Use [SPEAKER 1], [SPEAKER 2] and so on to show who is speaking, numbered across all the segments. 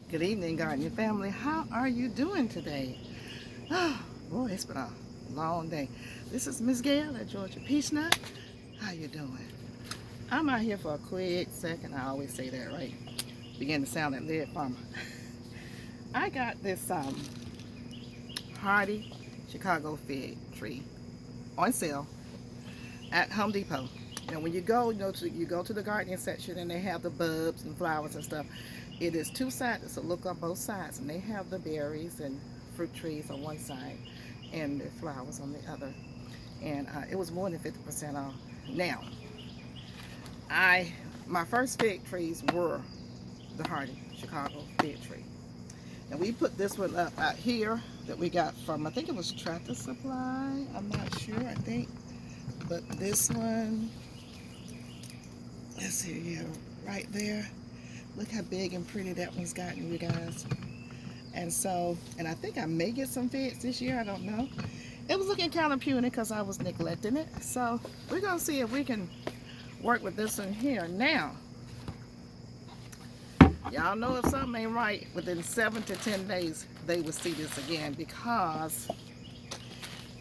[SPEAKER 1] Good evening, gardening family. How are you doing today? Oh, boy, it's been a long day. This is Miss Gail at Georgia Peachnut. How you doing? I'm out here for a quick second. I always say that, right? Begin to sound like lead farmer. I got this hardy Chicago fig tree on sale at Home Depot. And when you go, you go to the gardening section and they have the bulbs and flowers and stuff. It is two-sided, so look on both sides, and they have the berries and fruit trees on one side and the flowers on the other. And it was more than 50% off. Now, my first fig trees were the hardy Chicago fig tree. And we put this one up out here that we got from, I think it was Tractor Supply. I'm not sure, I think. But this one, let's see here, right there. Look how big and pretty that one's gotten, you guys. And so, and I think I may get some figs this year, I don't know. It was looking kind of puny because I was neglecting it. So we're going to see if we can work with this one here. Now, y'all know if something ain't right, within 7 to 10 days, they will see this again because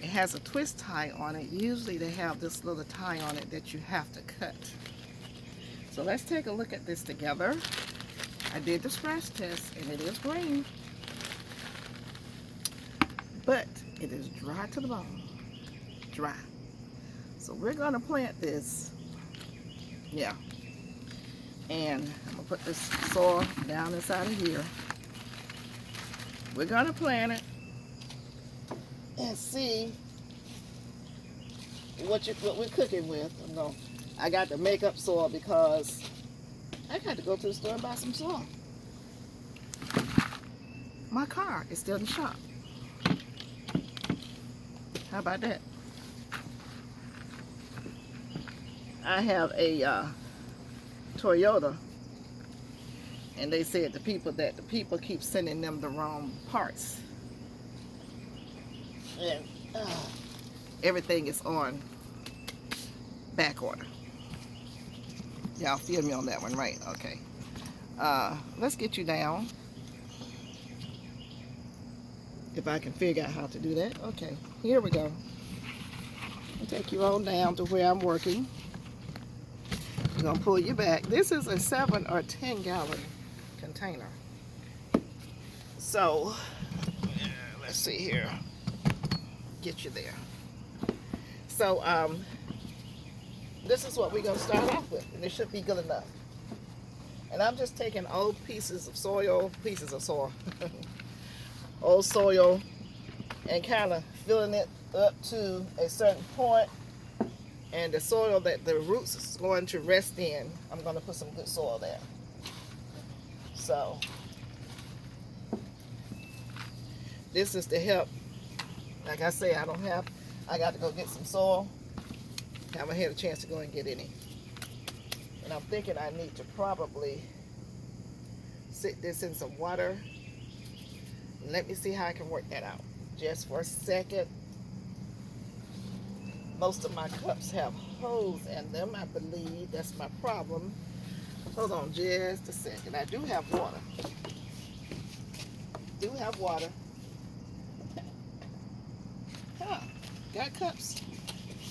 [SPEAKER 1] it has a twist tie on it. Usually they have this little tie on it that you have to cut. So let's take a look at this together. I did the scratch test and it is green, but it is dry to the bone, dry. So we're gonna plant this, yeah. And I'm gonna put this soil down inside of here. We're gonna plant it and see what we're cooking with. I got to make up soil because I got to go to the store and buy some soil. My car is still in the shop. How about that? I have a Toyota, and they said the people keep sending them the wrong parts, and everything is on back order. Y'all feel me on that one, right? Okay. Let's get you down. If I can figure out how to do that. Okay, here we go. I'll take you on down to where I'm working. I'm gonna pull you back. This is a 7 or 10 gallon container. So, let's see here. Get you there. So, this is what we're going to start off with, and it should be good enough. And I'm just taking old pieces of soil, old soil, and kind of filling it up to a certain point. And the soil that the roots is going to rest in, I'm going to put some good soil there. So, this is to help. Like I say, I got to go get some soil. Haven't had a chance to go and get any. And I'm thinking I need to probably sit this in some water. Let me see how I can work that out. Just for a second. Most of my cups have holes in them, I believe. That's my problem. Hold on just a second. I do have water. Huh. Got cups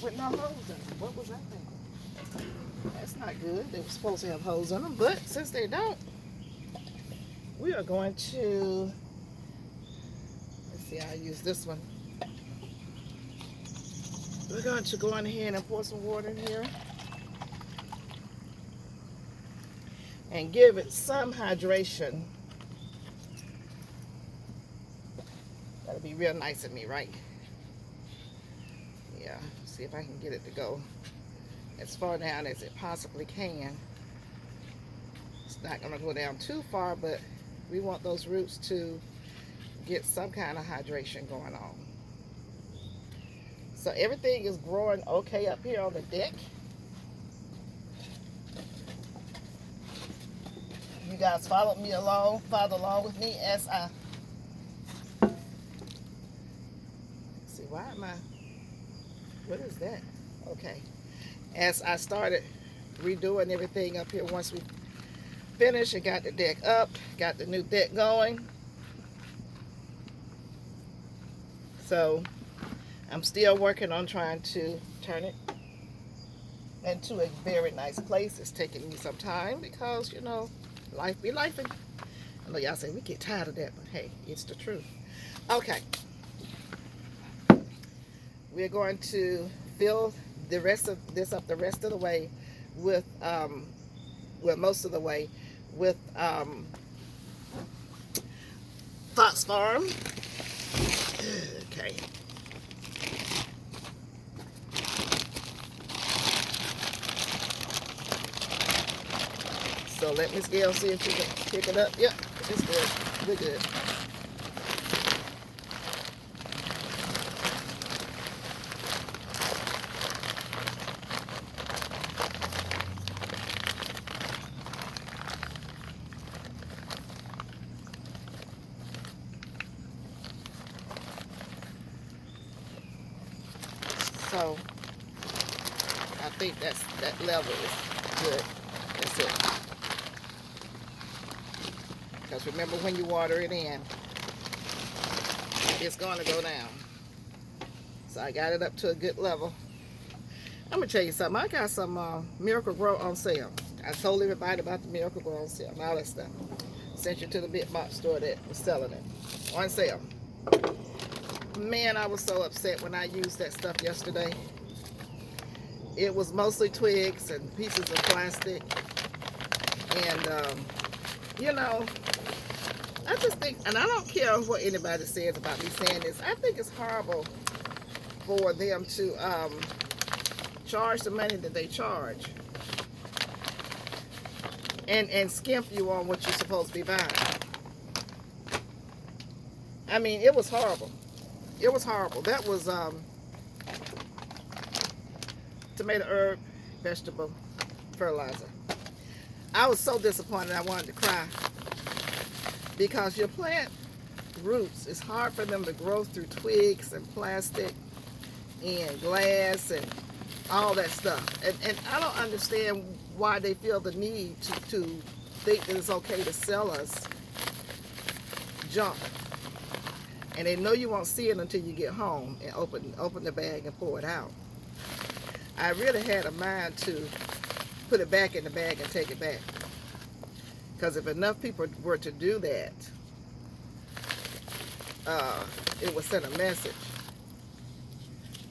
[SPEAKER 1] with no holes in them. What was I thinking? That's not good. They were supposed to have holes in them, but since they don't, we are going to, let's see, I'll use this one. We're going to go on ahead and pour some water in here and give it some hydration. That'll be real nice of me, right? Yeah, see if I can get it to go as far down as it possibly can. It's not going to go down too far, but we want those roots to get some kind of hydration going on. So everything is growing okay up here on the deck. You guys follow along with me as I, see, why am I, what is that? Okay. As I started redoing everything up here once we finished and got the deck up, got the new deck going. So I'm still working on trying to turn it into a very nice place. It's taking me some time because, you know, life be lifing. I know y'all say we get tired of that, but hey, it's the truth. Okay. We're going to fill the rest of this up the rest of the way with, well, most of the way with Fox Farm. Okay. So let Miss Gail see if she can pick it up. Yep, it's good. We're good. So I think that level is good. That's it. Because remember, when you water it in, it's going to go down. So I got it up to a good level. I'm going to tell you something. I got some Miracle Grow on sale. I told everybody about the Miracle Grow on sale and all that stuff. Sent you to the big box store that was selling it. On sale. Man, I was so upset when I used that stuff yesterday. It was mostly twigs and pieces of plastic. And, you know, I just think, and I don't care what anybody says about me saying this, I think it's horrible for them to charge the money that they charge and skimp you on what you're supposed to be buying. I mean, it was horrible. It was horrible. That was tomato, herb, vegetable fertilizer. I was so disappointed I wanted to cry, because your plant roots, it's hard for them to grow through twigs and plastic and glass and all that stuff. And I don't understand why they feel the need to think that it's okay to sell us junk. And they know you won't see it until you get home and open the bag and pour it out. I really had a mind to put it back in the bag and take it back. Because if enough people were to do that, it would send a message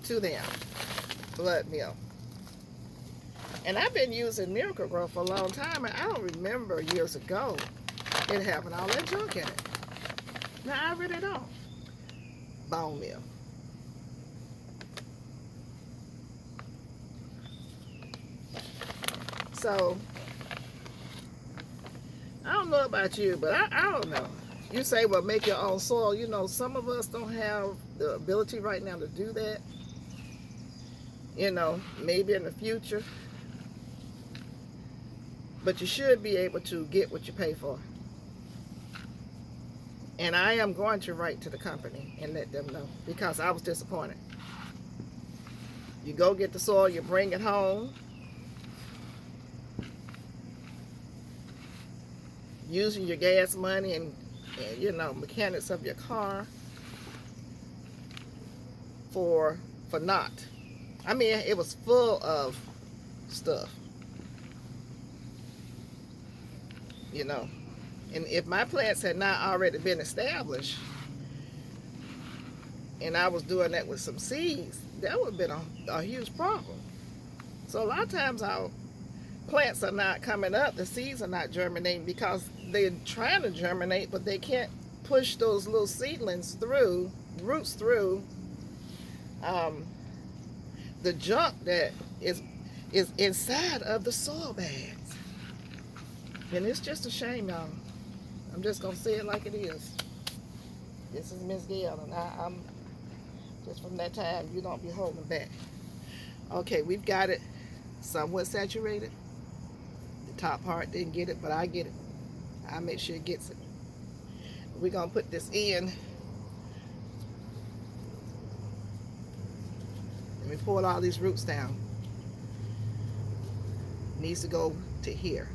[SPEAKER 1] to them. Blood meal. And I've been using Miracle Grow for a long time, and I don't remember years ago it having all that junk in it. Now, I really don't. Bone meal. So, I don't know about you, but I don't know. You say, well, make your own soil. You know, some of us don't have the ability right now to do that. You know, maybe in the future. But you should be able to get what you pay for. And I am going to write to the company and let them know, because I was disappointed. You go get the soil, you bring it home, using your gas money and you know, mechanics of your car for naught. I mean, it was full of stuff, you know. And if my plants had not already been established, and I was doing that with some seeds, that would have been a huge problem. So a lot of times our plants are not coming up, the seeds are not germinating, because they're trying to germinate, but they can't push those little seedlings through, roots through the junk that is inside of the soil bags. And it's just a shame, y'all. I'm just going to say it like it is. This is Miss Gail, and I'm just from that time, you don't be holding back. Okay, we've got it somewhat saturated. The top part didn't get it, but I get it. I'll make sure it gets it. We're going to put this in. Let me pull all these roots down. Needs to go to here.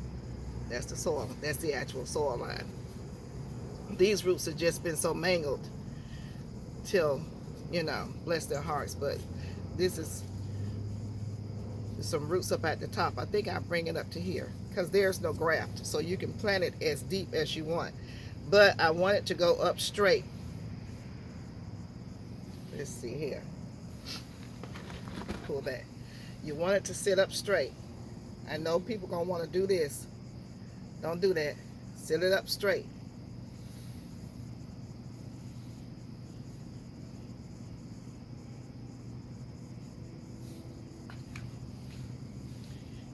[SPEAKER 1] That's the soil. That's the actual soil line. These roots have just been so mangled till, you know, bless their hearts. But this is some roots up at the top. I think I'll bring it up to here because there's no graft. So you can plant it as deep as you want. But I want it to go up straight. Let's see here. Pull back. You want it to sit up straight. I know people gonna want to do this. Don't do that. Sit it up straight.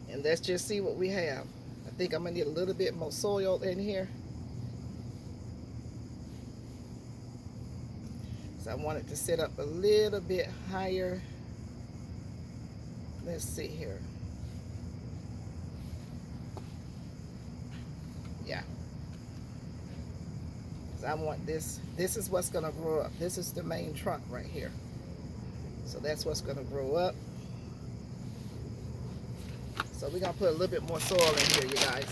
[SPEAKER 1] And let's just see what we have. I think I'm gonna need a little bit more soil in here. So I want it to sit up a little bit higher. Let's see here. Yeah. I want this. This is what's going to grow up. This is the main trunk right here. So that's what's going to grow up. So we're going to put a little bit more soil in here, you guys.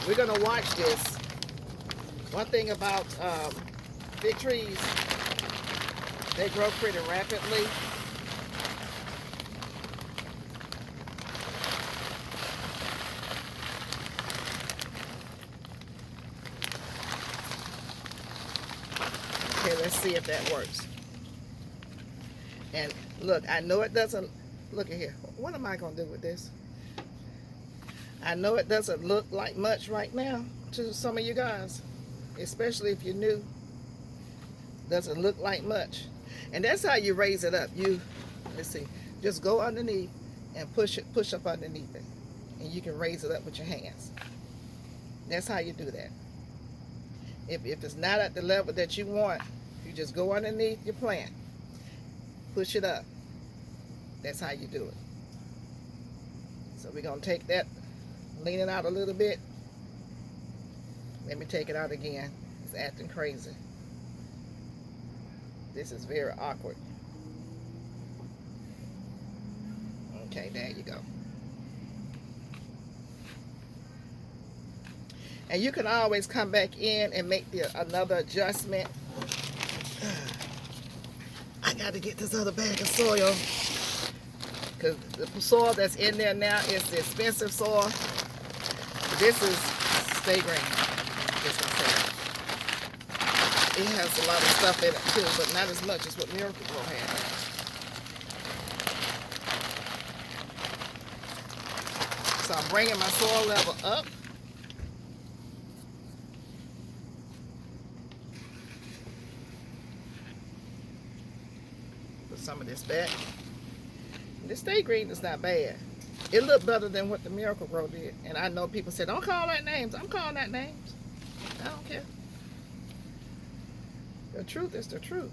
[SPEAKER 1] We're going to watch this. One thing about big trees, they grow pretty rapidly. Okay, let's see if that works. And look, I know it doesn't, look at here. What am I going to do with this? I know it doesn't look like much right now to some of you guys, especially if you're new. Doesn't look like much. And that's how you raise it up. You, let's see, just go underneath and push up underneath it. And you can raise it up with your hands. That's how you do that. If it's not at the level that you want, you just go underneath your plant, push it up. That's how you do it. So we're going to take that, lean it out a little bit. Let me take it out again. It's acting crazy. This is very awkward. Okay, there you go. And you can always come back in and make another adjustment. I got to get this other bag of soil, because the soil that's in there now is the expensive soil. This is Stay Green. It has a lot of stuff in it too, but not as much as what Miracle-Gro has. So I'm bringing my soil level up. Put some of this back. The Stay Green is not bad. It looked better than what the Miracle-Gro did. And I know people say, don't call that names. I'm calling that names. I don't care. The truth is the truth.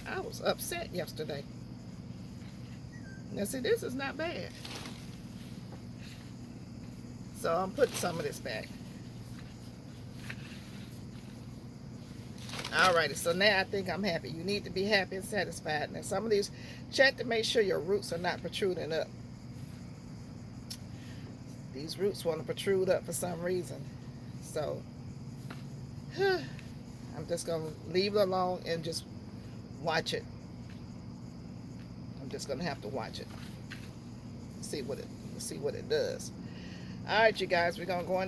[SPEAKER 1] I was upset yesterday. Now see, this is not bad. So I'm putting some of this back. Alrighty, so now I think I'm happy. You need to be happy and satisfied. Now some of these, check to make sure your roots are not protruding up. These roots want to protrude up for some reason. So, I'm just going to leave it alone and just watch it. I'm just going to have to watch it. See what it does. All right, you guys, we're going to go in